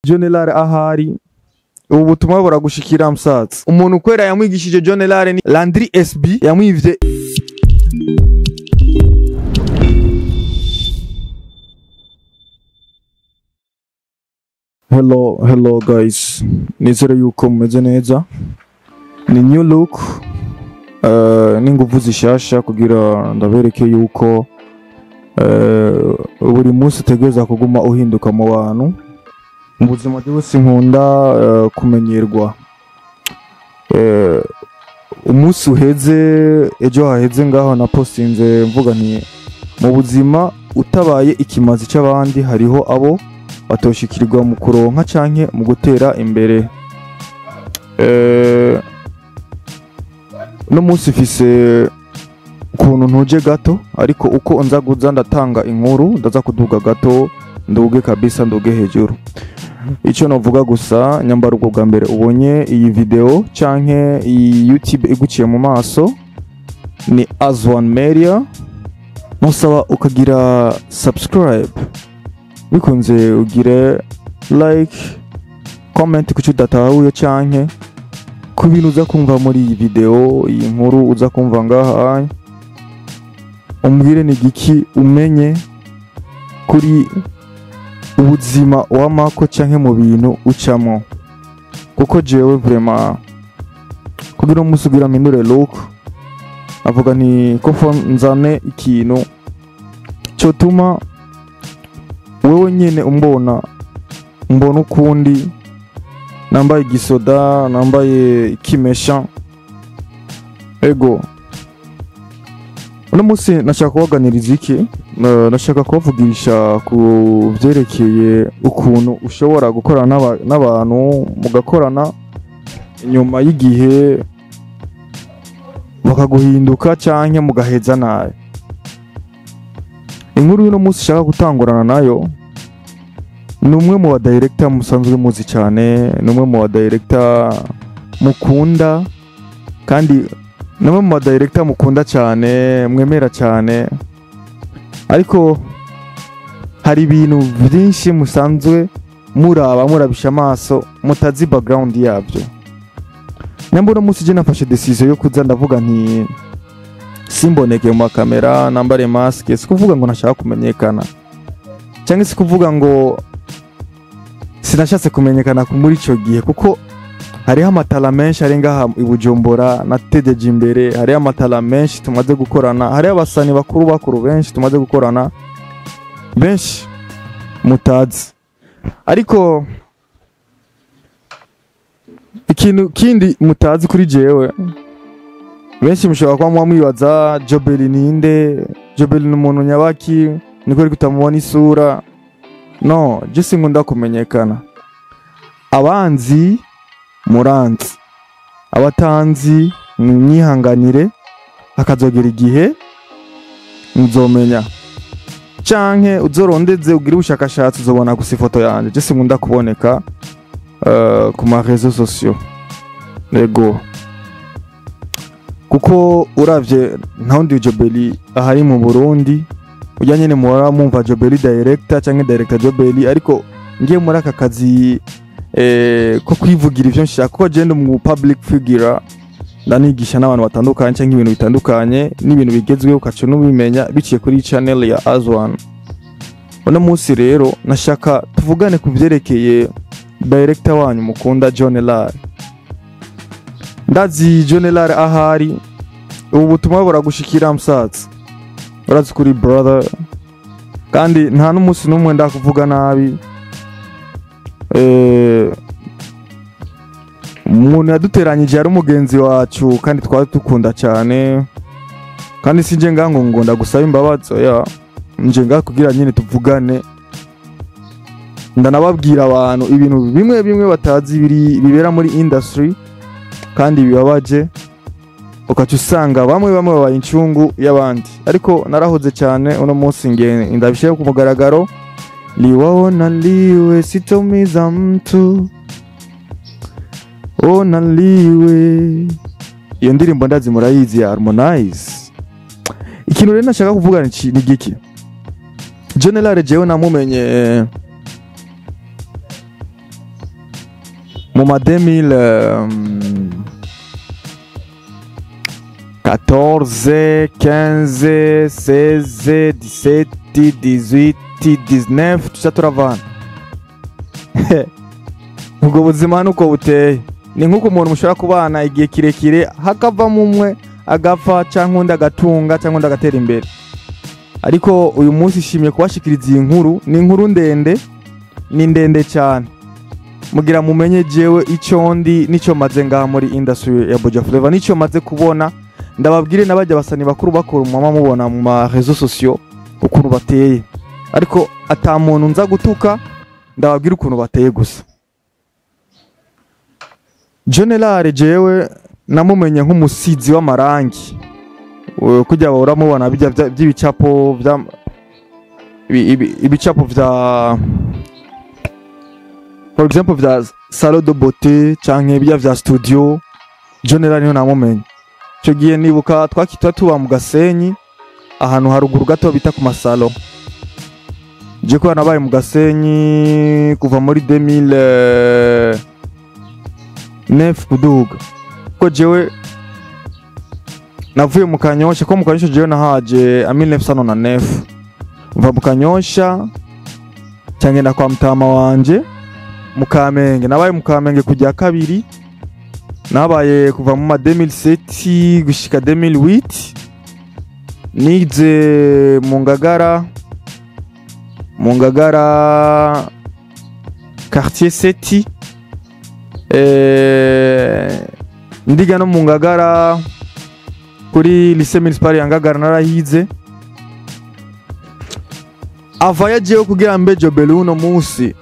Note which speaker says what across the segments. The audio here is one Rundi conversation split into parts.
Speaker 1: Elart ahari ubu butumwa buragushikira msatsi. Umuntu kwera yamwigishije Elart ni Landry SB yamwivye. Hello guys, nizere yuko mumeze neza. Ni new look n'inguvu zishasha kugira ndabereke yuko buri munsi utegereza kuguma uhinduka mu bantu. Mu buzima bwose nkunda kumenyerwa. Umunsi uheze ejo haheze ngaho na postinze mvuga nti mu buzima utabaye ikimazi cy'abandi hariho abo batoshikirirwa mu kuronka canke mu gutera imbere. No munsi fise ukuntu ntuje gato ariko uko nza guza ndatanga inkuru ndaza kuduga gato nduge kabisa nduge hejuru. Ico novuga gusa nyambara ubwo bwa mbere ubonye iyi video canke iyi YouTube iguciye mu maso ni Azwan Media, musaba ukagira subscribe, bikunze ugire like, comment kuco datahuye canke ku bintu uza kumva muri iyi video, iyi nkuru uza kumva ngaha, umbwire ni giki umenye kuri ubuzima wamako canke mu bintu ucamo, kuko jewe vraiment kugira umusugira mindure look avuga ni ko nzane ikintu cyo tuma wewe nyene umbona ukundi, nambaye gisoda, nambaye kimesha ego. Uno munsi nashaka kubaganiriza iki, nashaka kubavugisha ku vyerekeye ukuntu ushobora gukorana n'abantu mugakorana inyuma y'igihe bakaguhinduka canke mugaheza nayo. Inkuru y'uno munsi shaka gutangurana nayo ni umwe mu ba director musanzwe muzi cyane, ni umwe mu ba director mukunda kandi namwe mu director mukunda cyane mwemera cyane, ariko hari ibintu byinshi musanzwe murabisha amaso mutazi background yabyo. Nyambura musi je nafashe decision yo kuza ndavuga nti simboneke mu kamera, nambare mask, sikuvuga ngo nashaka kumenyekana cyangwa sikuvuga ngo sinashatse kumenyekana muri ico gihe, kuko hariho amatala menshi arenga i Bujumbura nategeje imbere, hariho amatala menshi tumaze gukorana, hariho abasani bakuru benshi tumaze gukorana benshi mutazi. Ariko ikintu kindi mutazi kuri jewe, benshi mushobora kuba mwibaza Jobeli ninde, Jobeli n'umuntu nyabaki, niko uri kutamubona isura. No, je sinkunda kumenyekana. Abanzi muranzi, abatanzi mwihanganire, akazogera igihe nzomenya canke uzorondeze ugire ubushakashatsi uzobona gusa ifoto yanje. Je sinkunda kuboneka ku ma réseaux sociaux nego, kuko uravye ntawundi Jobeli ahari mu Burundi ujya nyene muhora mumva Jobeli director canke director Jobeli, ariko ngiye muri aka kazi ko kwivugira ivyo nshaka, kuko je ndi mu public figure ndanigisha n'abantu batandukanye canke ibintu bitandukanye n'ibintu bigezweho ukaca n'ubimenya biciye kuri channel ya Azwan. Uno munsi rero nashaka tuvugane ku vyerekeye director wanyu mukunda Elart. Ndazi Elart ahari ubu butumwa buragushikira msatsi, urazi kuri brother, kandi nta n'umunsi n'umwe ndakuvuga nabi. Umuntu yaduteranyije ari umugenzi wacu kandi twari dukunda cyane, kandi sinje ngango ngo ndagusaba imbabazi, ya nje ngakugira nyine tuvugane, ndanababwira abantu ibintu bimwe batazi bibera muri industry kandi bibabaje, ukaca usanga bamwe babaye incungu y'abandi. Ariko narahoze cyane uno munsi nge ndabishyira ku mugaragaro, liwaona liwe sitomiza mtu ona liwe. Iyo ndirimbo ndazi murayizi ya Harmonize. Ikintu rero nashaka kuvuga ni giki, Elart jewe namumenye mu ma 2014 15 16 17 18 19 tuca turavana. Ubwo buzima nuko buteye, ni nkuko umuntu mushobora kubana igihe kirekire hakavamo umwe agapfa cyangwa undi agatunga cyangwa undi agatera imbere. Ariko uyu munsi ishimye kubashikiriza iyi nkuru, ni inkuru ndende, ni ndende cyane, mugira mumenye jewe icyo ndi nicyo maze ngaha muri industry ya Buja Flavor, nicyo maze kubona. Ndababwire nabajya basani bakuru bakora umama mubona mu ma réseaux sociaux ukuntu bateye, ariko ata muntu nza gutuka, ndababwire ukuntu bateye gusa. Elart jewe namumenye nk'umusizi w'amarangi, kujya uramubona bijya by'ibicapo bya ibicapo vya for example vya salon de beauté canke bijya vya studio. Elart niyo namumenye. Cyo gihe nibuka twakitwa tuba mu Gasenyi ahantu haruguru gato bita ku masalo. Je ko nabaye mu Gasenyi kuva muri 2009 kuduga, ko jewe navuye mu Kanyosha, ko mu Kanyosha jewe nahaje a 1999 mva mu Kanyosha cyangwa na kwa mutama wanje mu Kamenge. Nabaye mu Kamenge kujya kabiri, nabaye kuva mu 2007 gushika 2008 nize mu Ngagara quartier 7 ndiga no mu Ngagara kuri lycée municipal ya Ngagara narahize. Ava yajeho kugira mbejo beluno munsi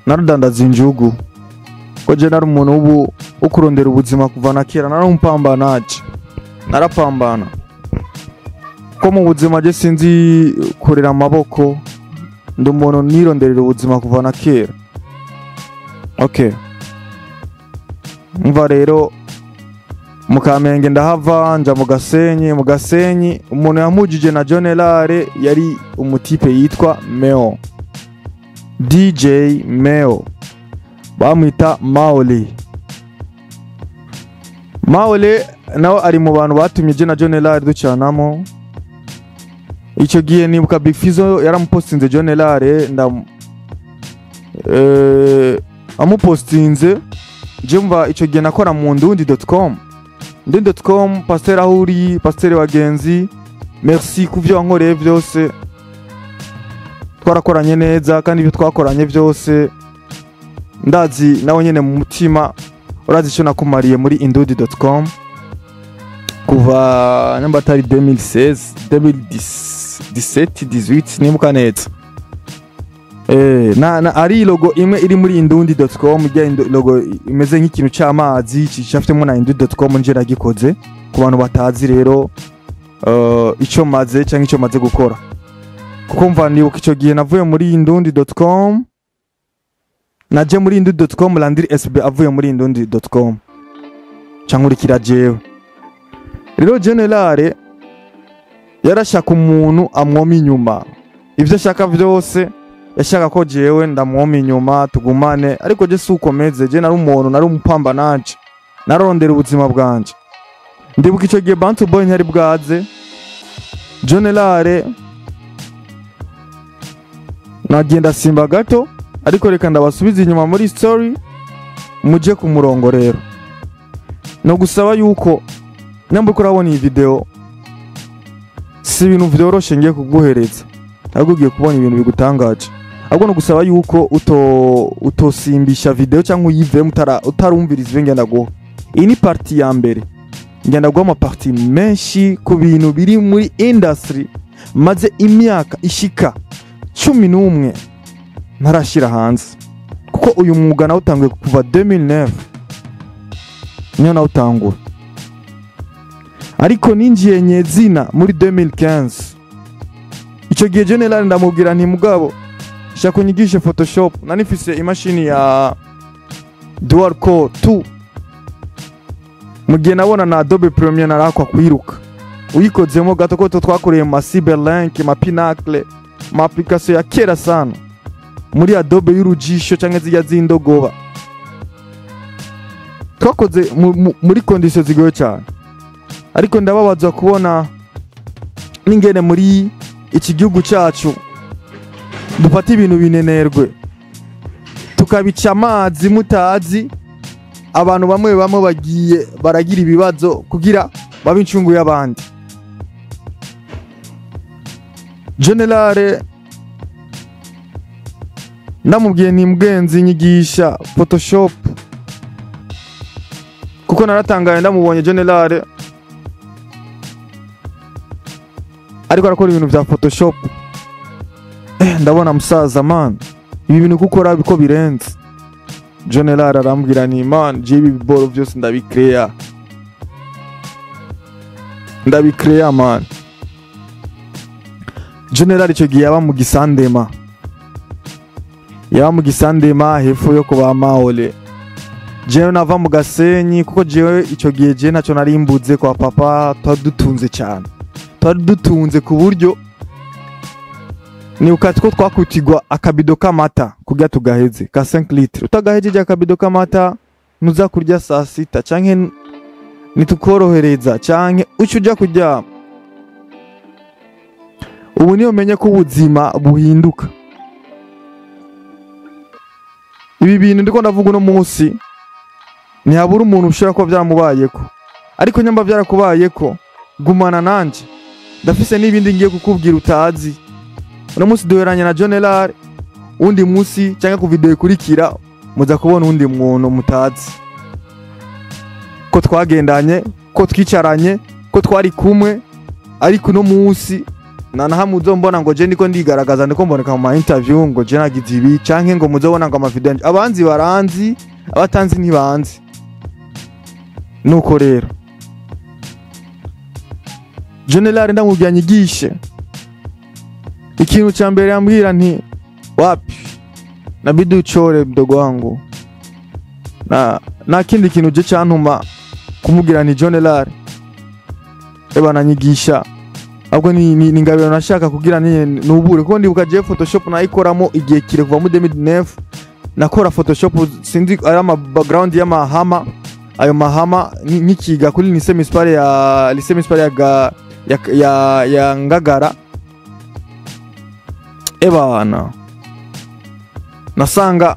Speaker 1: narudandaza injugu, ko je nari umuntu ubu ukurondera ubuzima kuva na kera, narampambanaje, narapambana ko mu buzima je sinzi kurera amaboko, ndi umuntu nironderera ubuzima kuva na kera. Okay, mva rero mu Kamenge ndahava nja mu Gasenyi. Mu Gasenyi umuntu yamujije na Elart yari umutipe yitwa Meo, DJ Meo, bamwita Maole. Nawe ari mu bantu batumye je na Elart ducanamo. Icyo gihe nibuka Big Fizzo yaramupostinze Elart, amupostinze je mva icyo gihe nakora mu ndundi.com. Pasteur ahuri, pasteur wagenzi, merci kuvyo wankoreye byose, twarakoranye neza kandi ibyo twakoranye byose ndazi nawe nyene mu mutima urazi icyo nakumariye muri indundi.com kuva namba tari 2016 2017 18 nimuka neza. Na ari logo imwe iri muri indundi.com, ijya logo imeze nk'ikintu cy'amazi cishafitemo na indundi.com nje nagikoze ku bantu batazi rero icyo maze cyangwa icyo maze gukora, kuko mva nibuka icyo gihe navuye muri indundi.com, naje muri indundi.com, Landry SB avuye muri indundi.com cyangwa urikira jewe. Rero Elart yarashaka umuntu amwoma inyuma, ivyo ashaka byose yashaka ko jewe ndamwoma inyuma tugumane, ariko je sukomeze, je nari umuntu, nari umupambanaje, narondera ubuzima bwanje. Ndibuka icyo gihe Bantu Boy ntari bwaze, Elart nagenda simba gato, ariko reka ndabasubiza inyuma muri story muje ku murongo. Rero no gusaba yuko nyambo ko urabona iyi video si ibintu vyoroshe ngiye kuguhereza, ahubwo ugiye kubona ibintu bigutangaje, ahubwo no gusaba yuko utosimbisha video cyangwa uyivemo utarumviriza ibyo ngenda go. Iyi ni party ya mbere, ngenda go ama party menshi ku bintu biri muri industry maze imyaka ishika 11 ntarashira hanze, kuko uyu mwuga nawe utanguye kuva 2009 niyo nawe utangura, ariko ninjiye nyezina muri 2015. Icyo gihe Elart ndamubwira nti mugabo shaka unyigishe Photoshop, nanifise imashini ya Dual Core 2, mugihe nabona na Adobe Premiere narakwa kwiruka uyikozemo gato ko twakoreye ma Cyberlink, ma Pinacle, ma application ya kera sana. muri Adobe y'urujisho canke zijya zindogoba twakoze muri condition zigoye cyane ariko ndababaza kubona n'ingene muri iki gihugu cyacu dufata ibintu binenerwe tukabica amazi mutazi abantu bamwe bagiye baragira ibibazo kugira babe incungu y'abandi. Generale ndamubwiye ni mgenzi nyigisha Photoshop kuko naratangaye ndamubonye Generale ariko arakora ibintu vya Photoshop. Ndabona musaza man ibi bintu gukora biko birenze. Generale arambwira ni man jibi biboro byose ndabikrea man. Generale icyo gihe yaba mu gisandema hepfo yo kuba maole. Jewe nava mu Gasenyi kuko jewe icyo gihe je ntacyo narimbuze kwa papa twadutunze cyane. Twadutunze ku buryo ni ukatiko twakutigwa akabido k'amata kugira tugaheze ka 5 litre. Utagahejeje akabido k'amata nuza kurya saa sita canke nitukorohereza canke ucuja kurya. Ubu niyo menye ko ubuzima buhinduka. Ibi bintu ndiko ndavuga no munsi ntihabura umuntu ushobora kuba byaramubayeko, ariko nyamba byarakubayeko gumana nanje ndafise n'ibindi ngiye kukubwira utazi. Uno munsi duheranye na Elart, undi munsi cyangwa ku video ikurikira muza kubona undi muntu mutazi ko twagendanye, ko twicaranye, ko twari kumwe, ariko no munsi nanahamwe uzombona ngo je ndiko ndigaragaza ndiko mboneka mu interview ngo je nagize ibi canke ngo muzobona ngo amavideo abanzi baranzi abatanzi ntibanzi. Nuko rero Elart ndamubwiye anyigishe ikintu cya mbere yambwira nti wapi nabidi uchore mdogo wangu na kindi kintu je cyantuma kumubwira ni Elart eba nanyigisha ahubwo ni ngabiro nashaka kugira nubure kuko ndibuka je Photoshop nayikoramo igihe kire kuva mu 2009 nakora Photoshop sinzi ari ama background y'amahama. Ayo mahama nikiga kuri lycée municipale ya Ngagara. Ebana nasanga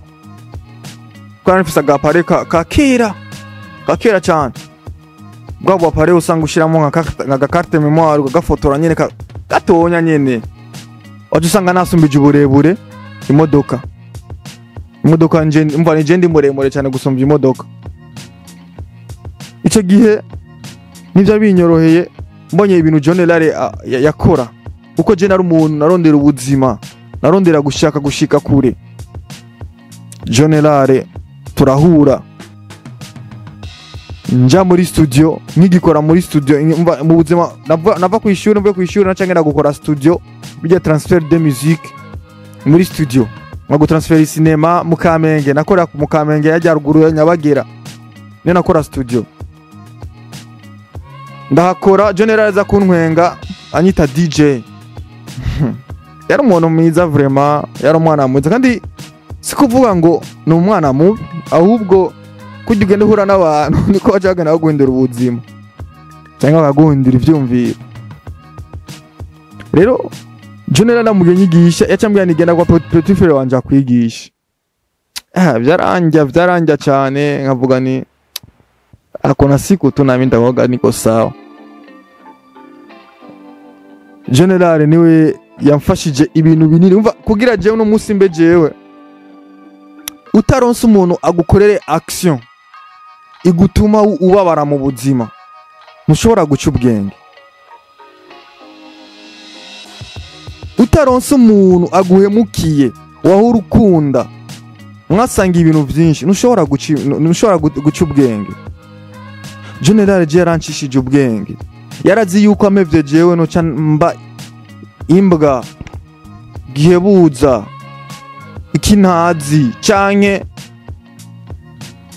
Speaker 1: kwa nfisa gapare kakira cyane bwabo apare usanga ushiramo nka carte memoire ugafotora nyene gatonya nyene waje usanga nasumbije uburebure imodoka nje mva ni ndi muremure cyane gusumbya imodoka. Icyo gihe nivyo binyoroheye mbonye ibintu Elart yakora kuko je nari umuntu narondera ubuzima, narondera gushika kure. Elart turahura nja muri studio nkigikora muri studio mu buzima nava ku ishuri mvuye ku ishuri nacangenda gukora studio bijya transfer de musique muri studio ngo transfer cinema mu Kamenge nakora mu Kamenge yajya ruguru ya Nyabagera ne nakora studio ndahakora Elart za kuntwenga anyita DJ. Yari umuntu mwiza vraiment, yari umwana mwiza kandi sikuvuga ngo ni umwana mubi ahubwo kujya ugenda uhura n'abantu niko bajaga nawe guhindura ubuzima cyangwa bagaguhindura ivyumviro. Rero Elart namubwiye nyigisha yacambwiye nigenda kwa petit frère wanje akwigisha. Vyaranja cyane nkavuga ni akona siku tunami ndahoga niko sawa. Elart niwe yamfashije ibintu binini umva kugira jewe no munsi mbe jewe utaronse umuntu agukorere action igutuma ubabara mu buzima mushobora guca ubwenge. Utaronse umuntu aguhemukiye wahura ukunda mwasanga ibintu byinshi nushobora guca ubwenge. Elart je yaranshishije ubwenge, yarazi yuko amevye jewe no mba imbwa gihebuza ikintazi canke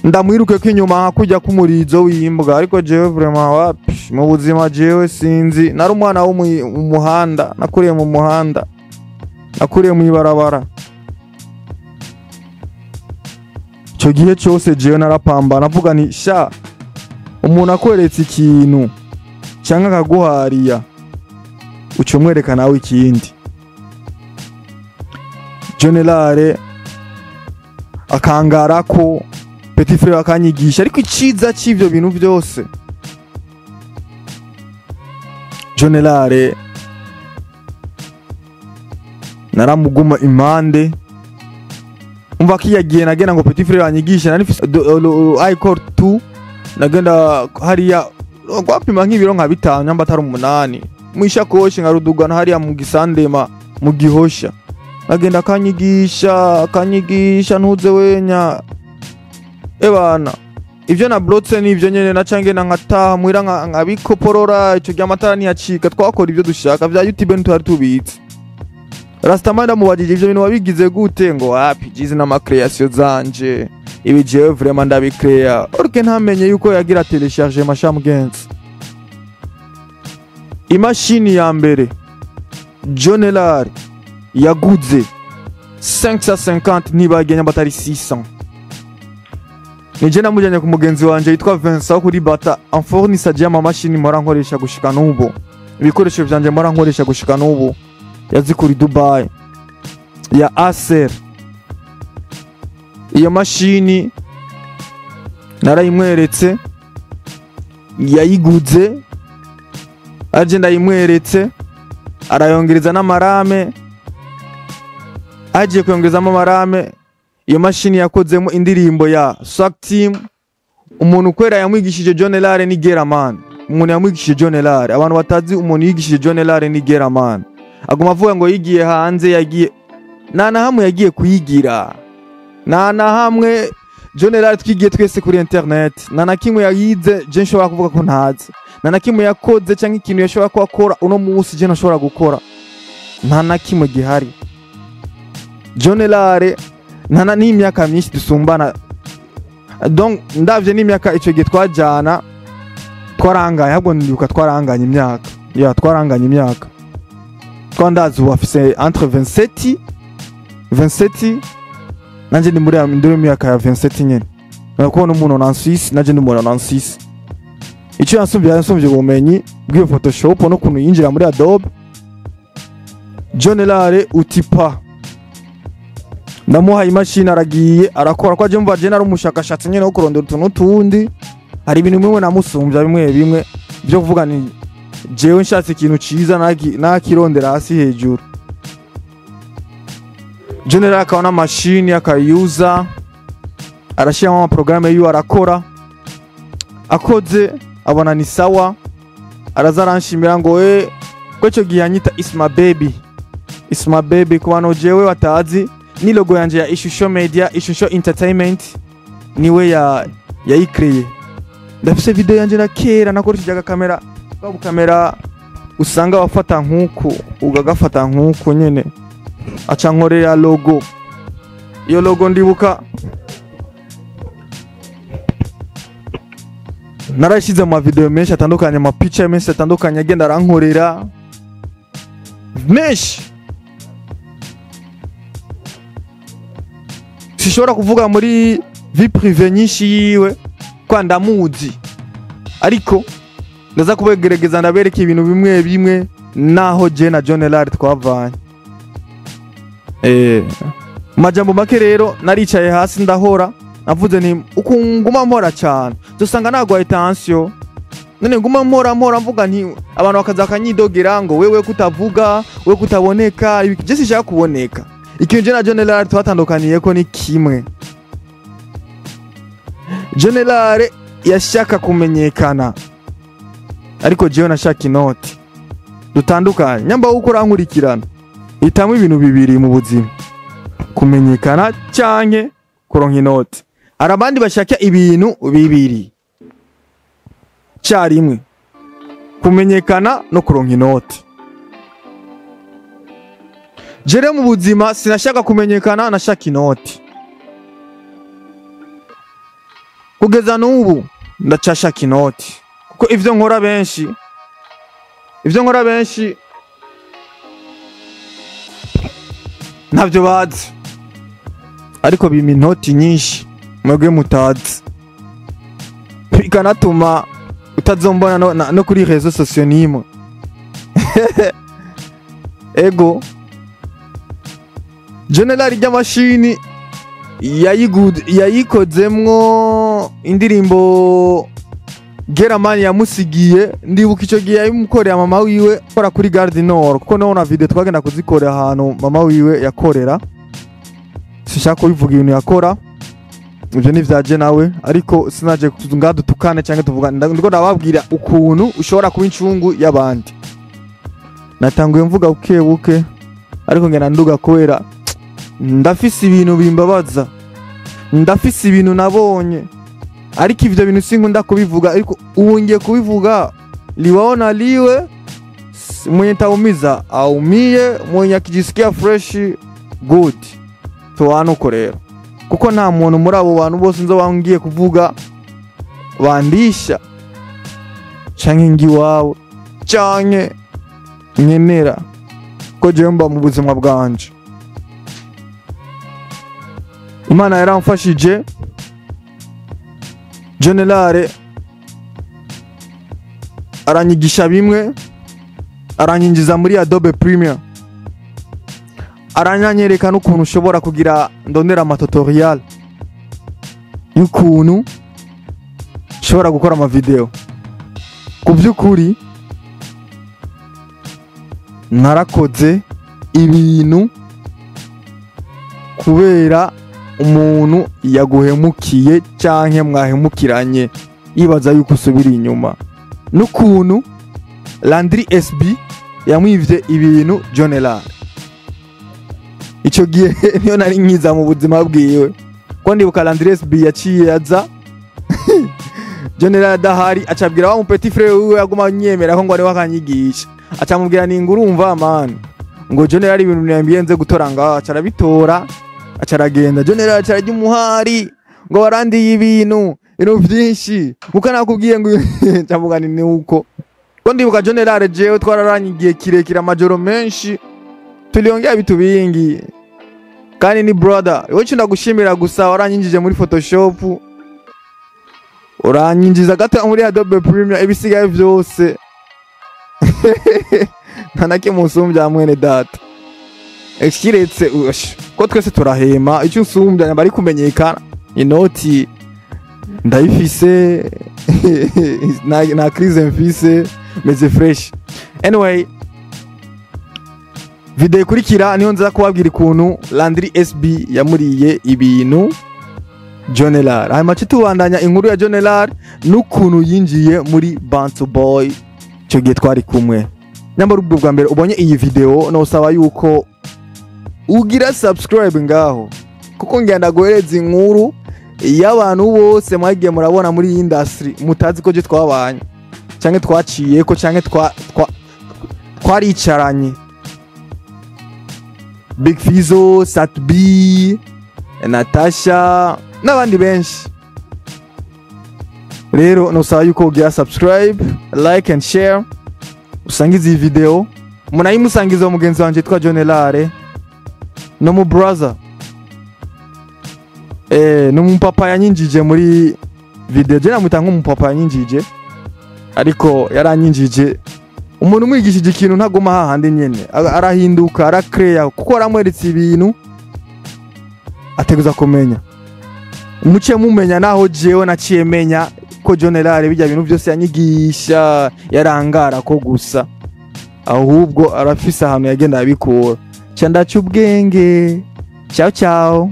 Speaker 1: ndamwiruke ko inyuma kujya kumurizo w'imbwa, ariko jewe vraiment wapi mu buzima jewe sinzi. Nari umwana wo mu muhanda, nakuriye mu muhanda, nakuriye mu ibarabara. icyo gihe cyose jewe narapambana avuga ni sha umuntu akweretse ikintu cyangwa akaguhariya ucumwereka nawe ikindi. Elart akangara ko petit frère akanyigisha, ariko iciza cy'ivyo bintu byose Elart naramuguma impande. Umva kiyagiye nagenda ngo petit frère anyigisha, nari I-Core 2 nagenda hariya gwapima nk'ibiro nka 5 nyamba atari 8 mwishakoshi nkarudugana hariya mu gisandema mu gihosha, nagenda akanyigisha ntuze wenya ebana ivyo na blotse n'ivyo nyene nacange nkataha mwira nkabikoporora ico gy'amatara ntiyacika. Twakora ivyo dushaka vya YouTube ntwari tubitse. Rastaman ndamubajije ivyo bintu wabigize gute, ngo wapi jize na creation zanje ibi jewe vraiment ndabicrea, orke ntamenye yuko yagira télécharger mashamugenzi. Imashini ya mbere Elart yaguze 550 nibagenya batari 600. Nije namujanye ku mugenzi wanje yitwa Vincent kuri bata amfournissage y'amamashini mora nkoresha gushika n'ubu, ibikoresho byanje mora nkoresha gushika n'ubu yazi kuri Dubai ya Acer. Iyo mashini narayimweretse, yayiguze aje ndayimweretse, arayongereza n'amarame. Aje kuyongerezamo amarame, iyo mashini yakozemo indirimbo ya Swag Team. Umuntu kwera yamwigishije Elart ni Geraman, umuntu yamwigishije Elart. Abantu batazi umuntu yigishije Elart ni Geraman, aguma avuga ngo yigiye hanze, yagiye nana hamwe yagiye kuyigira, nana hamwe Elart twigiye twese kuri internet, nana kimwe yayize je nshobora kuvuga ko ntazi, nana kimwe yakoze cyangwa ikintu yashobora ko akora uno munsi je nashobora gukora, nana kimwe gihari. Elart nana n'imyaka myinshi dusumbana, donc ndavye n'imyaka ico gihe twajana twarangaye, ahubwo ndibuka twaranganye imyaka, ya twaranganye imyaka, twandazi wafise entre 27 nanje ndi muri imyaka ya 27 nyene, nakubona umuntu na Suisse nanje ndi muri na Suisse. Ico yansumvye ubumenyi bw'iyo Photoshop no kuntu yinjira muri Adobe. Elart utipa ndamuha imashini aragiye arakora, kwa je mva je nari umushakashatsi nyene wo kurondera utuntu tundi. Hari ibintu bimwe namusumbya bimwe byo kuvuga ni jewe nshatse ikintu ciza nakirondera hasi hejuru. Elart akabona mashini akayuza, arashiramo amaprograme yiwe arakora, akoze abona ni sawa, araza aranshimira ngo ko ico gihe anyita Isma Baby ku bantu jewe batazi ni logo yanje ya Ishusho Media, Ishusho Entertainment niwe yayikreye. Ndafise video yanje na kera nakoresheje kamera, babu kamera usanga wafata nkuko ugagafata nkuko nyene, aca nkorera logo. Iyo logo ndibuka narashize mu video menshi atandukanye, ama picture menshi atandukanye agenda arankorera menshi. Sishobora kuvuga muri vie privée nyinshi yiwe kwa ndamuzi, ariko ndaza kubegerageza ndabereka ibintu bimwe naho je na Elart twavanye. Majambo make rero naricaye hasi ndahora, navuze ni ukunguma mpora cyane dusanga nagwaye tension, none nguma mpora mvuga nti abantu bakaza kanyidogera ngo wewe kutavuga, wewe kutaboneka, je sishaka kuboneka. Ikintu je na Elart twatandukaniye ko ni kimwe. Elart yashaka kumenyekana, ariko jewe nashaka inoti. Dutandukanye, nyamba uko urankurikirana itamwe ibintu bibiri mu buzima, kumenyekana canke kuronka inoti. Arabandi bashaka ibintu bibiri carimwe, kumenyekana no kuronka inoti. Jere mu buzima sinashaka kumenyekana, nashaka inoti. Kugeza n'ubu ndacashaka inoti, kuko ivyo nkora benshi ntabyo bazi, ariko bima inoti nyinshi mwebwe Mutazi bikanatuma utazombona no kuri réseaux sociaux nimwe ego General ry'amashini yayikozemwo indirimbo Geramani yamusigiye ndibuka ico gihe yamukorera mama wiwe kora kuri Garde Nord kuko none video twagenda kuzikorera ahantu mama wiwe yakorera sishaka kubivuga ibintu yakora ivyo nivyaje nawe ariko sinaje kuzunga dutukane cyangwa tuvuga ndiko nababwira ukuntu ushobora kuba incungu y'abandi natanguye mvuga buke ariko ngena nduga kubera ndafise ibintu bimbabaza ndafise ibintu nabonye ariko ivyo bintu sinkunda kubivuga ariko ubu ngiye kubivuga liwaona liwe mwenye taumiza aumie mwenye akijisikia fresh good tuwanuko rero kuko nta muntu muri abo bantu bose nzo bangiye kuvuga bandisha canke ngi wawe canke nkenera ko je mba mu buzima bwanje Imana yaramfashije General aranyigisha bimwe aranyinjiza muri Adobe Premiere aranyanyereka n'ukuntu ushobora kugira ndonera amatutorial y'ukuntu ushobora gukora ama video ku by'ukuri narakoze ibintu kubera umuntu yaguhemukiye canke mwahemukiranye yibaza yuko usubira inyuma n'ukuntu Landry SB yamwivye ibintu General ico gihe niyo nari nkiza mu buzima bwiwe ko ndibuka Landry SB yaciye aza General dahari acabwira wa mu petit frère wiwe yaguma nyemera ko ngo ari wakanyigisha acamubwira ni ngurumva man ngo General ibintu nyambiyenze gutoranga acarabitora acaragenda General acarajya umuhari ngo warandiye ibintu vyinshi muka nakubwiye ngo cyamugani ni uko ko ndibuka General jewe twararanyigiye kirekira amajoro menshi tuliongea bitu bingi kandi ni brother wowe ndagushimira gusa waranyinjije muri Photoshop uranyinjiza gato muri Adobe Premiere ibisigaye byose ntanake musumbya mwene data ekiretse ko twese turahema icyo usumbya bari kumenyekana inoti ndayifise na crise mfise meze fresh anyway video ikurikira niho nza kubabwira ikuntu Landry SB yamuriye ibintu General hanyuma tubandanya inkuru ya General n'ukuntu yinjiye muri Bantu Boy cyo gihe twari kumwe nyamba rubwo bwa mbere ubonye iyi video no usaba yuko ugira subscribe ngaho kuko ngenda gohereza inkuru y'abantu bose mwagiye murabona muri industry mutazi ko je twabanye canke twaciye ko canke twaricaranye Big Fizo, Sat B, Natasha n'abandi benshi rero nosaba yuko ugira subscribe like and share usangiza iyi video munayimusangiza mugenzi wanje twa General no mu brother no mu papa yanyinjije muri video je namutanga mu papa yanyinjije ariko yaranyinjije umuntu mwigishije ikintu ntagoma hahandi nyene arahinduka arakreya kuko aramweretse ibintu ateguza kumenya umuce mumenya naho jewe naciye menya ko General bijya bintu byose yanyigisha yarangara ko gusa ahubwo arafisa ahantu yagenda abikora cyanda cy'ubwenge ciao ciao